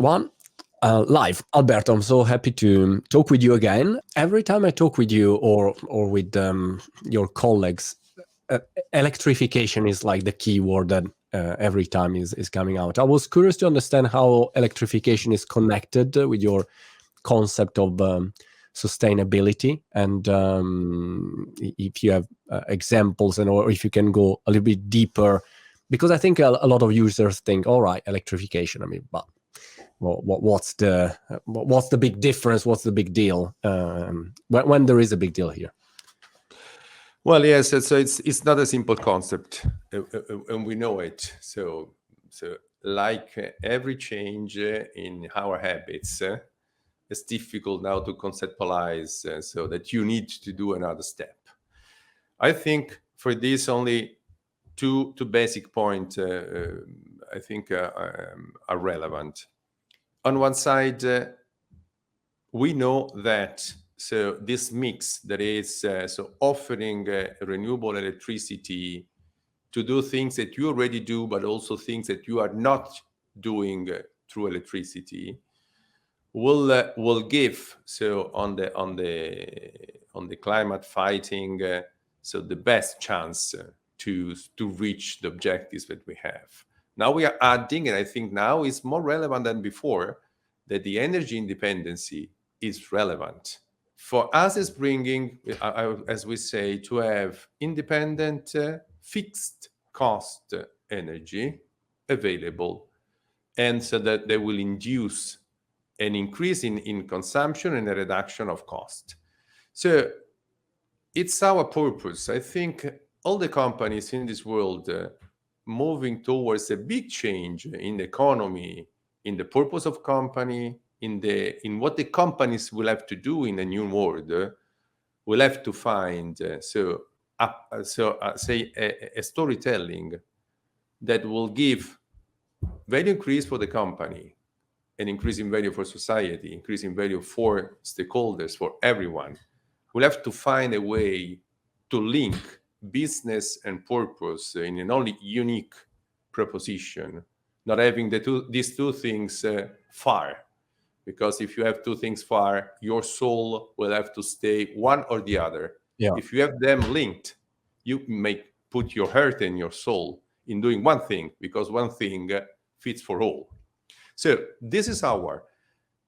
one. Live, Alberto, I'm so happy to talk with you again. Every time I talk with you or with your colleagues, electrification is like the key word that every time is coming out. I was curious to understand how electrification is connected with your concept of sustainability, and if you have examples, and or if you can go a little bit deeper, because I think a lot of users think, all right, electrification, I mean, but what's the big difference? What's the big deal when there is a big deal here? Well, yes, so it's not a simple concept, and we know it. So like every change in our habits, it's difficult now to conceptualize, so that you need to do another step. I think for this, only two basic points I think are relevant. On one side, we know that so this mix that is so offering renewable electricity to do things that you already do, but also things that you are not doing through electricity, will give so on the climate fighting so the best chance to reach the objectives that we have. Now we are adding, and I think now is more relevant than before, that the energy independency is relevant. For us, is bringing, as we say, to have independent, fixed cost energy available, and so that they will induce an increase in consumption and a reduction of cost. So it's our purpose. I think all the companies in this world moving towards a big change in the economy, in the purpose of company, in what the companies will have to do in a new world, will have to find say a storytelling that will give value increase for the company, an increase in value for society, increase in value for stakeholders, for everyone. We'll have to find a way to link business and purpose in an only unique proposition, not having these two things far. Because if you have two things far, your soul will have to stay one or the other. Yeah. If you have them linked, you may put your heart and your soul in doing one thing, because one thing fits for all. So this is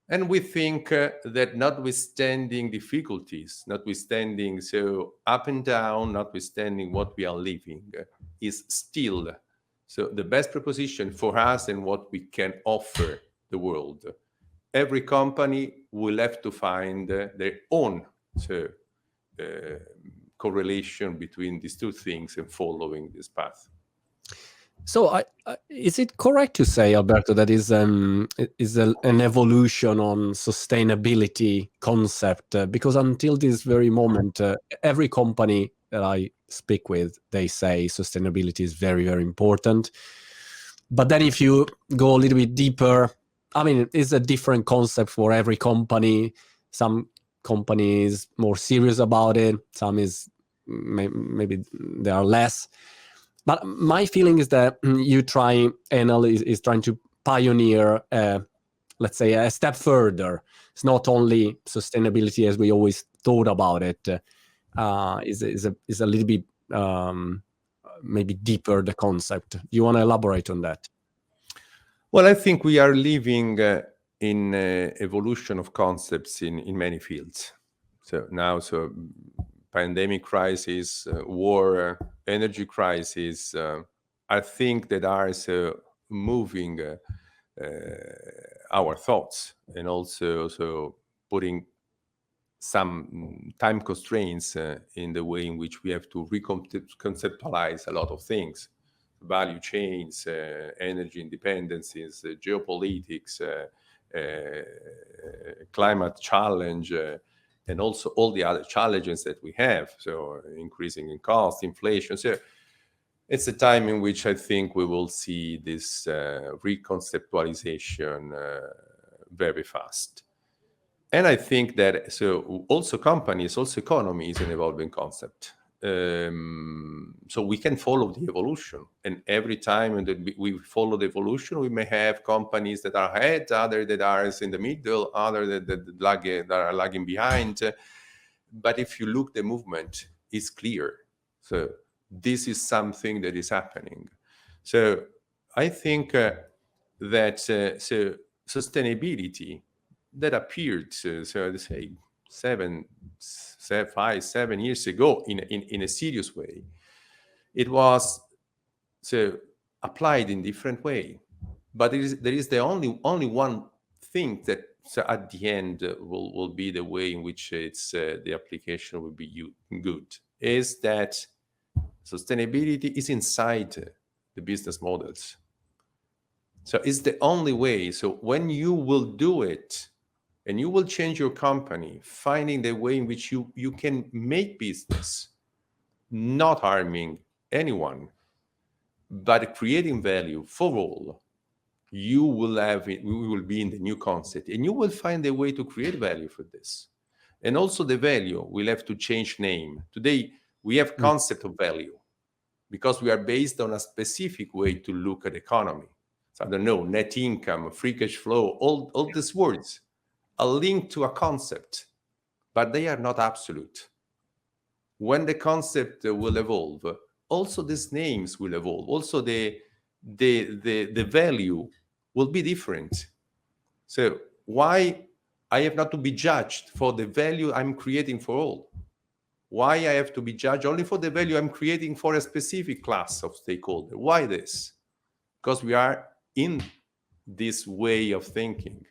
and we think that notwithstanding difficulties, notwithstanding so up and down, notwithstanding what we are living, is still so the best proposition for us and what we can offer the world. Every company will have to find their own correlation between these two things and following this path. So, is it correct to say, Alberto, that is an evolution on sustainability concept? Because until this very moment, every company that I speak with, they say sustainability is very, very important. But then if you go a little bit deeper, I mean, it's a different concept for every company. Some companies more serious about it. Some is maybe they are less. But my feeling is that Enel is trying to pioneer, let's say, a step further. It's not only sustainability as we always thought about it. Is a little bit maybe deeper, the concept. Do you want to elaborate on that? Well, I think we are living in evolution of concepts in many fields. So now, pandemic crisis, war, energy crisis, I think that are moving our thoughts, and also putting some time constraints in the way in which we have to reconceptualize a lot of things. Value chains, energy independencies, geopolitics, climate challenge, and also all the other challenges that we have. So increasing in cost, inflation. So it's a time in which I think we will see this reconceptualization very fast. And I think that also companies, also economy is an evolving concept. so we can follow the evolution, and every time that we follow the evolution, we may have companies that are ahead, other that are in the middle, other that are lagging behind. But if you look, the movement is clear. So this is something that is happening. So I think that so sustainability that appeared, so to say, 7 years ago in a serious way, it was so applied in different way. But there is the only one thing that at the end will be the way in which it's the application will be good, is that sustainability is inside the business models. So it's the only way. So when you will do it, and you will change your company, finding the way in which you can make business, not harming anyone, but creating value for all, you will have it, we will be in the new concept, and you will find a way to create value for this. And also the value will have to change name. Today, we have concept of value because we are based on a specific way to look at economy. So I don't know, net income, free cash flow, all these words are linked to a concept, but they are not absolute. When the concept will evolve, also these names will evolve. Also the value will be different. So why I have not to be judged for the value I'm creating for all? Why I have to be judged only for the value I'm creating for a specific class of stakeholder? Why this? Because we are in this way of thinking.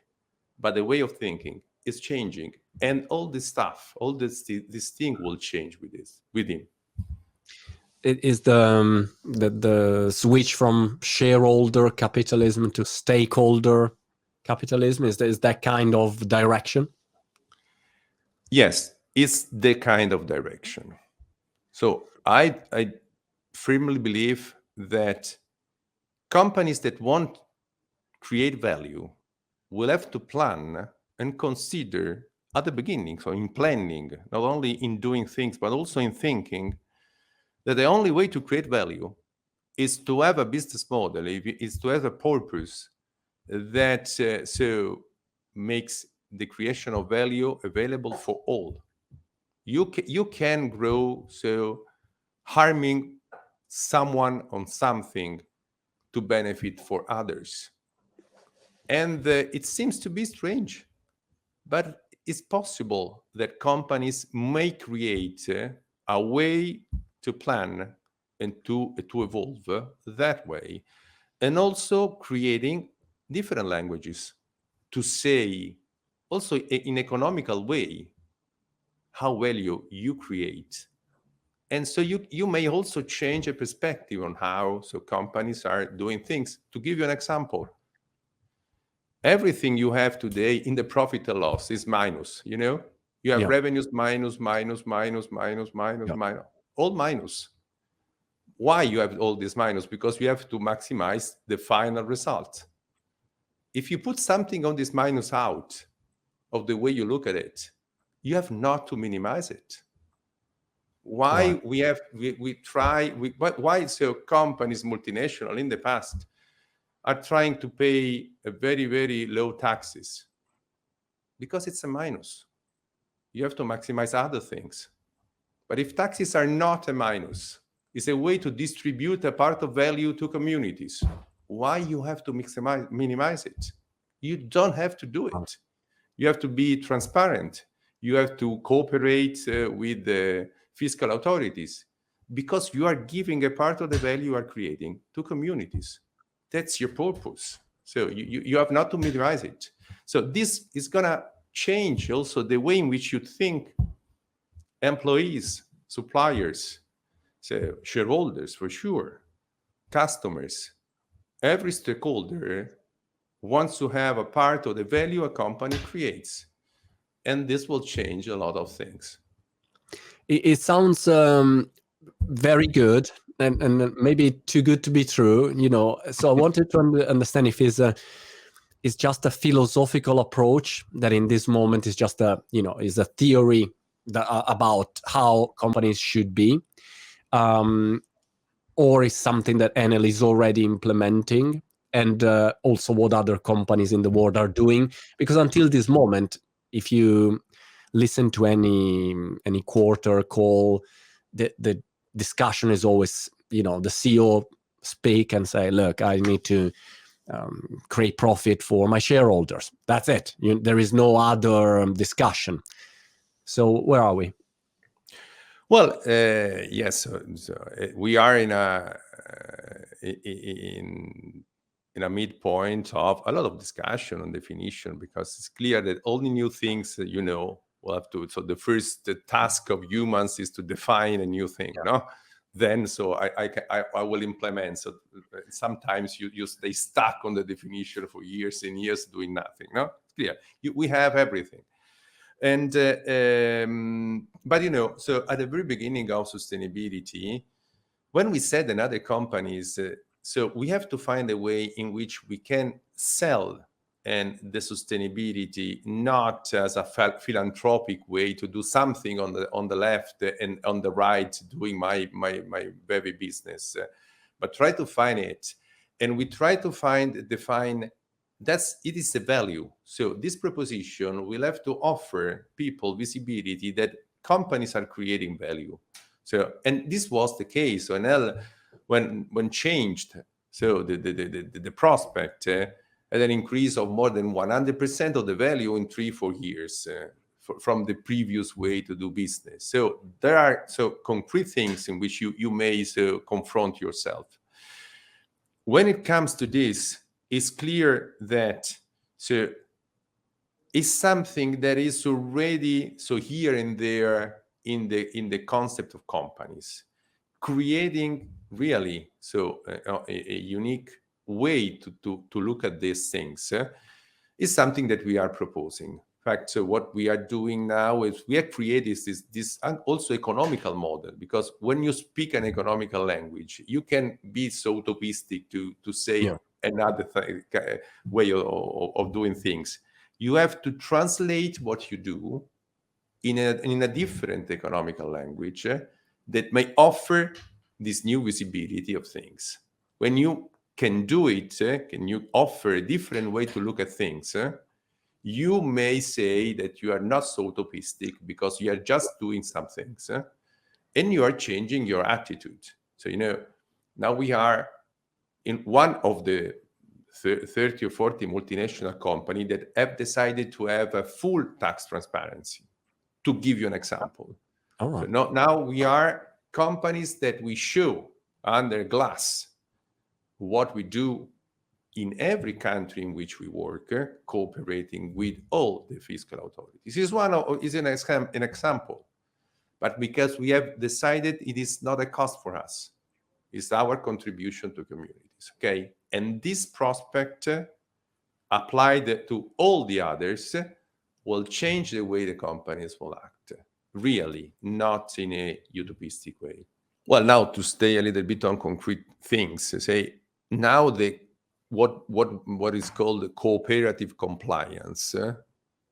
But the way of thinking is changing, and all this stuff, all this thing will change with him. It is the switch from shareholder capitalism to stakeholder capitalism. Is that kind of direction? Yes, it's the kind of direction. So I firmly believe that companies that want to create value will have to plan and consider at the beginning, so in planning, not only in doing things, but also in thinking, that the only way to create value is to have a business model, is to have a purpose that so makes the creation of value available for all. You can grow so harming someone on something to benefit for others. And it seems to be strange, but it's possible that companies may create a way to plan and to evolve that way, and also creating different languages to say, also in economical way, how value you create. And so you may also change a perspective on how so companies are doing things. To give you an example, everything you have today in the profit and loss is minus. You have revenues minus, all minus. Why you have all this minus? Because you have to maximize the final result. If you put something on this minus out of the way you look at it, you have not to minimize it. Why why so companies, multinational in the past, are trying to pay a very, very low taxes? Because it's a minus. You have to maximize other things. But if taxes are not a minus, it's a way to distribute a part of value to communities. Why you have to minimize it? You don't have to do it. You have to be transparent. You have to cooperate with the fiscal authorities, because you are giving a part of the value you are creating to communities. That's your purpose. So you have not to minimize it. So this is going to change also the way in which you think employees, suppliers, so shareholders for sure, customers, every stakeholder wants to have a part of the value a company creates. And this will change a lot of things. It sounds very good, and maybe too good to be true. So I wanted to understand if it's just a philosophical approach that in this moment is just is a theory about how companies should be, or is something that Enel is already implementing, and also what other companies in the world are doing? Because until this moment, if you listen to any quarter call, the discussion is always, the CEO speak and say, look, I need to create profit for my shareholders. That's it. There is no other discussion. So where are we? Well, yes. We are in a midpoint of a lot of discussion on definition, because it's clear that all the new things that we'll have to. So the first task of humans is to define a new thing, no? Then I will implement. So sometimes you stay stuck on the definition for years and years doing nothing. No, it's clear. We have everything. And but so at the very beginning of sustainability, when we said in other companies, so we have to find a way in which we can sell and the sustainability not as a philanthropic way to do something on the left and on the right doing my baby business, but try to find it, and we try to define. It is a value. So this proposition will have to offer people visibility that companies are creating value. So, and this was the case. So Enel, when changed, so the prospect had an increase of more than 100% of the value in 3-4 years from the previous way to do business. So there are concrete things in which you may confront yourself. When it comes to this, it's clear that it's something that is already here and there in the concept of companies, creating really a unique way to look at these things is something that we are proposing. In fact, what we are doing now is we have created this also economical model, because when you speak an economical language, you can be so utopistic to say another way of doing things. You have to translate what you do in a different economical language that may offer this new visibility of things. When you can do it, can you offer a different way to look at things, you may say that you are not so utopistic because you are just doing some things and you are changing your attitude. So, now we are in one of the 30 or 40 multinational companies that have decided to have a full tax transparency. To give you an example. Right. So now we are companies that we show under glass what we do in every country in which we work, cooperating with all the fiscal authorities. This is an example, but because we have decided it is not a cost for us, it's our contribution to communities. Okay, and this prospect applied to all the others will change the way the companies will act, really, not in a utopistic way. Well, now to stay a little bit on concrete things, say now what is called cooperative compliance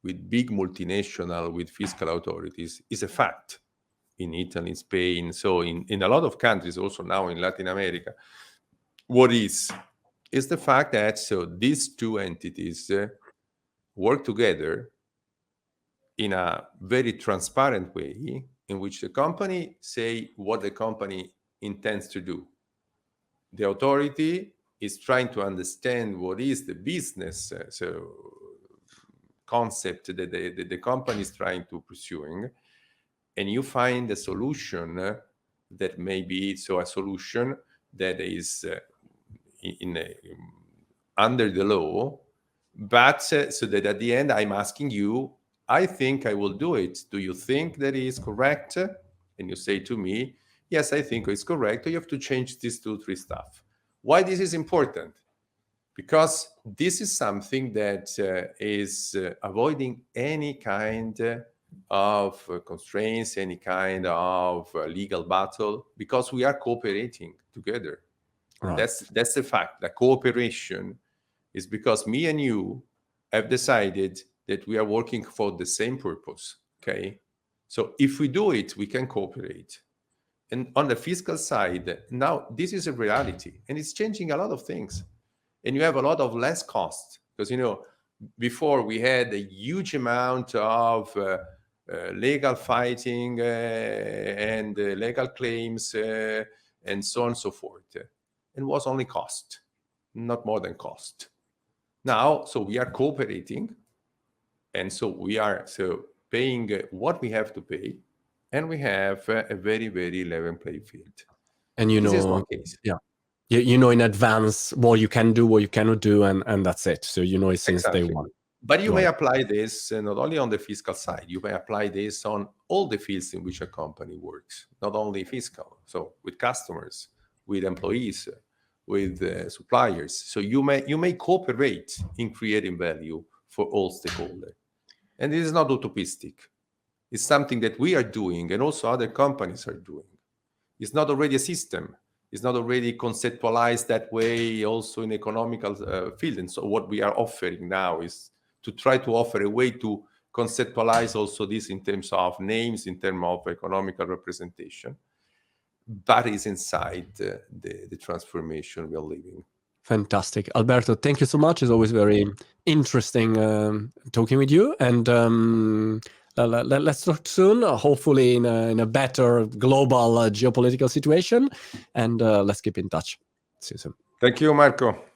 with big multinational, with fiscal authorities, is a fact in Italy, Spain, so in a lot of countries, also now in Latin America. What is the fact that these two entities work together in a very transparent way, in which the company say what the company intends to do. The authority is trying to understand what is the business concept that the company is trying to pursuing, and you find a solution that may be a solution that is under the law, but so that at the end I'm asking you, I think I will do it. Do you think that is correct? And you say to me, yes, I think it's correct. You have to change these 2-3 stuff. Why this is important? Because this is something that is avoiding any kind of constraints, any kind of legal battle, because we are cooperating together. Right. That's the fact. The cooperation is because me and you have decided that we are working for the same purpose. Okay, So if we do it, we can cooperate. And on the fiscal side, now this is a reality, and it's changing a lot of things. And you have a lot of less cost, because, you know, before we had a huge amount of legal fighting and legal claims and so on and so forth. And was only cost, not more than cost. Now, so we are cooperating, and so we are paying what we have to pay, and we have a very, very level playing field. And you This is know, one case. yeah, you know in advance what you can do, what you cannot do, and that's it. So you know it since day Exactly. one. But you may Right. apply this not only on the fiscal side, you may apply this on all the fields in which a company works, not only fiscal. So with customers, with employees, with suppliers. So you may cooperate in creating value for all stakeholders. And this is not utopistic. It's something that we are doing and also other companies are doing. It's not already a system. It's not already conceptualized that way also in economical field. And so what we are offering now is to try to offer a way to conceptualize also this in terms of names, in terms of economical representation, but is inside the transformation we are living. Fantastic. Alberto, thank you so much. It's always very interesting talking with you. And let's talk soon, hopefully in a better global geopolitical situation. And let's keep in touch. See you soon. Thank you, Marco.